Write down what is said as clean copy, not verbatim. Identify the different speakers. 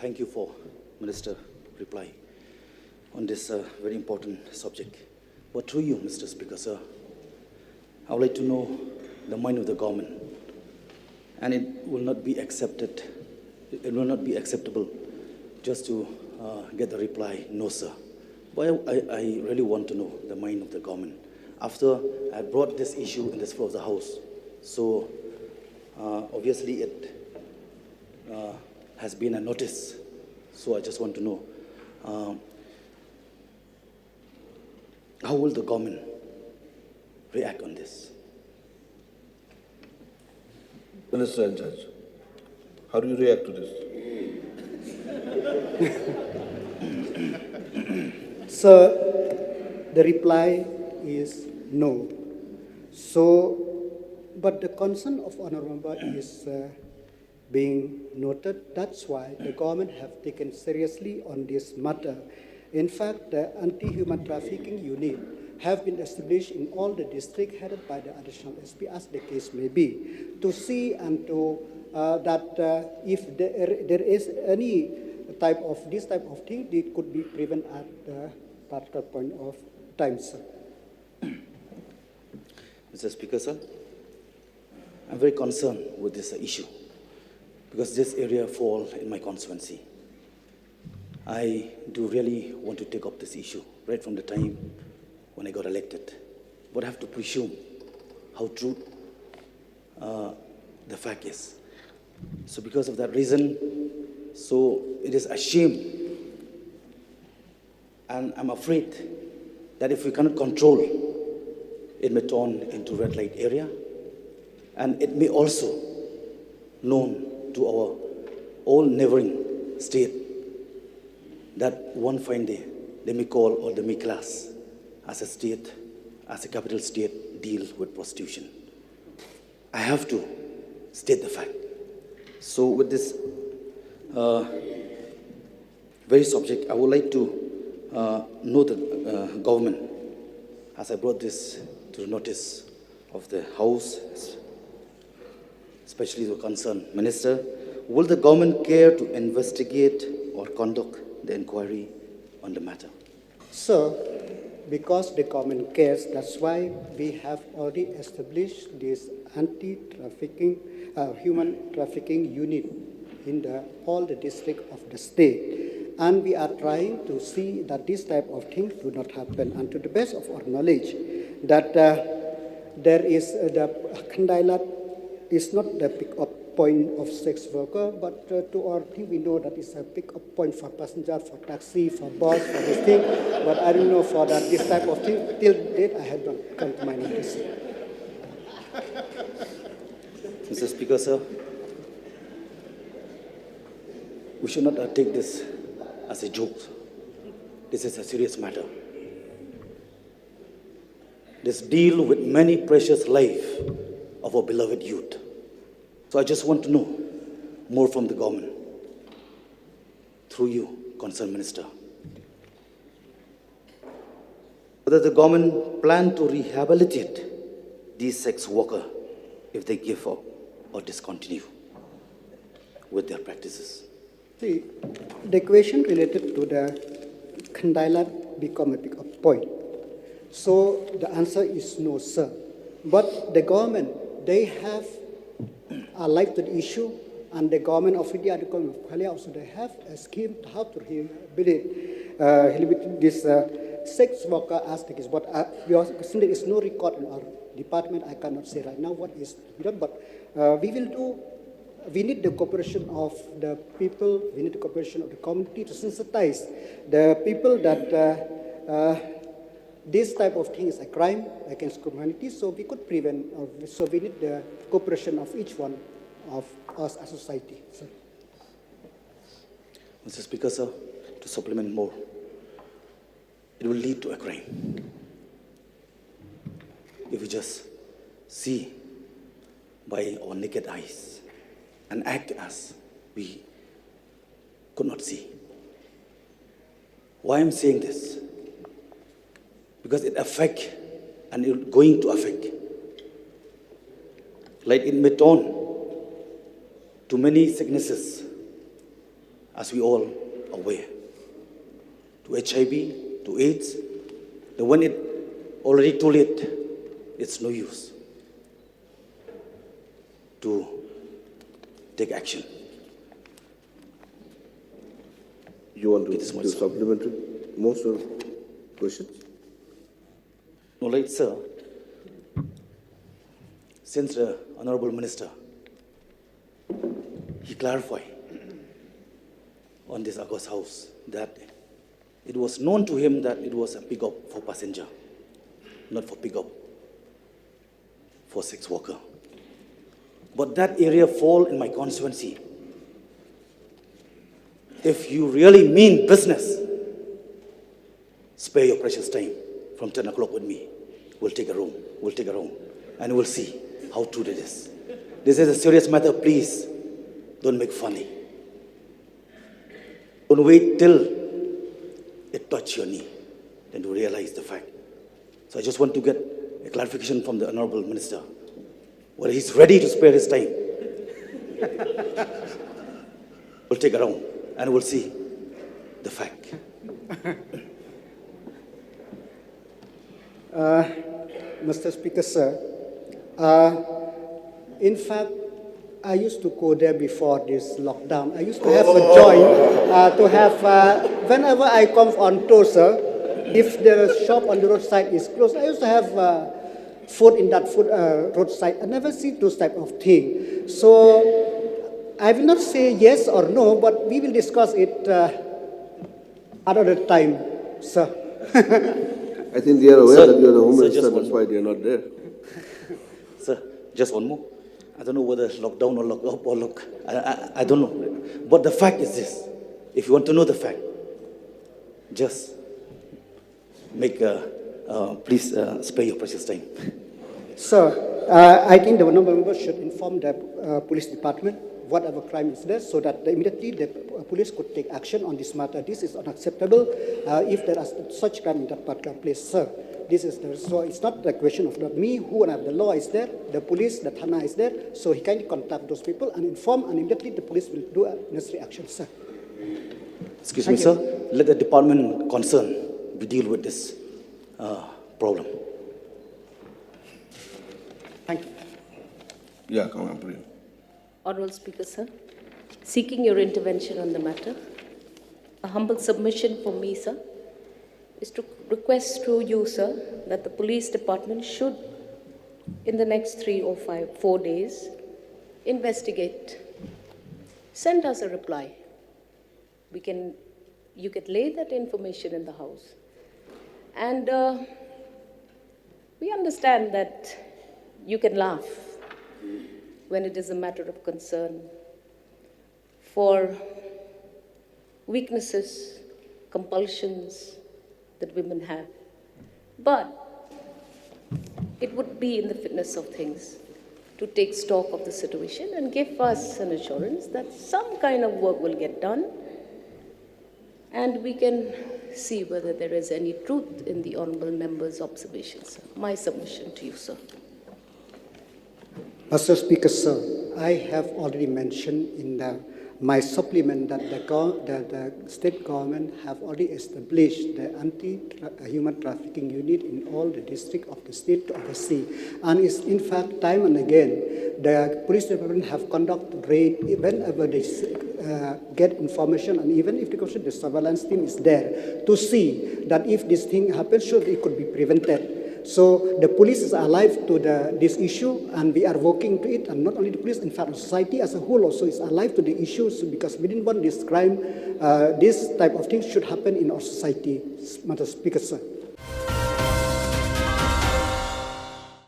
Speaker 1: thank you for Minister reply on this very important subject. But through you, Mr. Speaker, sir, I would like to know the mind of the government, and it will not be accepted. It will not be acceptable just to get the reply, no, sir. But I really want to know the mind of the government. After I brought this issue in this floor of the House, so obviously it has been a notice. So I just want to know, how will the government react on this?
Speaker 2: Minister in charge, how do you react to this?
Speaker 3: So the reply is no. So, but the concern of Honourable Member is being noted. That's why the government have taken seriously on this matter. In fact, the anti-human trafficking unit have been established in all the districts headed by the additional SP, as the case may be, to see and to that if there is any type of this type of thing, it could be prevented at the particular point of time, sir.
Speaker 1: Mr. Speaker, sir, I'm very concerned with this issue because this area falls in my constituency. I do really want to take up this issue right from the time when I got elected. But I have to presume how true the fact is. So because of that reason, so it is a shame. And I'm afraid that if we cannot control, it may turn into red light area. And it may also known to our all neighboring state that one fine day they may call or they may class as a state, as a capital state, deal with prostitution. I have to state the fact. So with this very subject, I would like to know the government, as I brought this to the notice of the House, especially the concerned minister, will the government care to investigate or conduct the inquiry on the matter?
Speaker 3: So, because the government cares, that's why we have already established this anti-trafficking, human trafficking unit in all the districts of the state. And we are trying to see that this type of things do not happen. And to the best of our knowledge, that there is the Khyndailad is not the pick-up point of sex worker, but to our thing we know that it's a pick-up point for passenger, for taxi, for bus, for this thing. But I don't know for that this type of thing. Till date, I have not come to my notice.
Speaker 1: Mr. Speaker, sir, we should not take this as a joke. This is a serious matter. This deal with many precious lives of our beloved youth. So I just want to know more from the government, through you, concerned minister. Whether the government plan to rehabilitate these sex workers if they give up or discontinue with their practices.
Speaker 3: See, the question related to the Khyndailad become a pick-up point. So the answer is no, sir. But the government, they have a life to the issue, and the government of India, the government of Khyndailad also, they have a scheme to how to rehabilitate this sex worker as the case. But since there is no record in our department, I cannot say right now what is done. But we will do. We need the cooperation of the people. We need the cooperation of the community to sensitize the people that this type of thing is a crime against humanity. So we could prevent. So we need the cooperation of each one of us as a society. So.
Speaker 1: Mr. Speaker, sir, to supplement more, it will lead to a crime if we just see by our naked eyes and act as we could not see. Why I'm saying this? Because it affects and it's going to affect. Like it may turn to many sicknesses as we all aware, to HIV, to AIDS, that when it already too late, it's no use to take action.
Speaker 2: You want to
Speaker 1: It is
Speaker 2: do
Speaker 1: much-
Speaker 2: supplementary most of questions?
Speaker 1: No, right, sir. Since the Honorable Minister, he clarified on this August House that it was known to him that it was a pickup for passenger, not for pickup for sex worker. But that area fall in my constituency. If you really mean business, spare your precious time from 10 o'clock with me. We'll take a room, and we'll see how true it is. This is a serious matter, please. Don't make funny. Don't wait till it touches your knee, then to realize the fact. So I just want to get a clarification from the Honorable Minister, whether he's ready to spare his time. We'll take a round, and we'll see the fact.
Speaker 3: Mr. Speaker, sir, in fact, I used to go there before this lockdown. I used to have a joy to have, whenever I come on tour, sir, if the shop on the roadside is closed, I used to have food in that food roadside. I never see those type of thing. So I will not say yes or no, but we will discuss it another time, sir.
Speaker 2: I think they are aware
Speaker 1: Sir,
Speaker 2: that you are the Home
Speaker 1: sir,
Speaker 2: Minister,
Speaker 1: just
Speaker 2: that's
Speaker 1: one-
Speaker 2: why they are not there.
Speaker 1: Sir, just one more. I don't know whether lockdown or lock up or lock. I don't know. But the fact is this. If you want to know the fact, just make, please spare your precious time.
Speaker 3: Sir, I think the honourable member should inform the police department whatever crime is there, so that immediately the police could take action on this matter. This is unacceptable if there are such crime in that particular place, sir. This is so it's not the question of not me, who and the law is there, the police, the Thana is there, so he can contact those people and inform, and immediately the police will do necessary action, sir.
Speaker 1: Excuse me,
Speaker 3: Thank
Speaker 1: sir. Let the department concerned be deal with this problem.
Speaker 3: Thank you.
Speaker 2: Yeah, come on, please.
Speaker 4: Honorable Speaker, sir, seeking your intervention on the matter, a humble submission for me, sir, is to request through you, sir, that the police department should, in the next 3 or 4 days, investigate. Send us a reply. You can lay that information in the House. And we understand that you can laugh when it is a matter of concern for weaknesses, compulsions that women have. But it would be in the fitness of things to take stock of the situation and give us an assurance that some kind of work will get done, and we can see whether there is any truth in the honourable member's observations. My submission to you, sir.
Speaker 3: Mr. Speaker, sir, I have already mentioned in my supplement that the state government have already established the anti-human trafficking unit in all the districts of the state to oversee. And it's in fact time and again, the police department have conducted raid whenever they get information, and even if the surveillance team is there to see that if this thing happens, sure it could be prevented. So the police is alive to this issue, and we are working to it, and not only the police, in fact, society as a whole also is alive to the issues, because we didn't want this crime, this type of thing should happen in our society, Mr. Speaker, sir.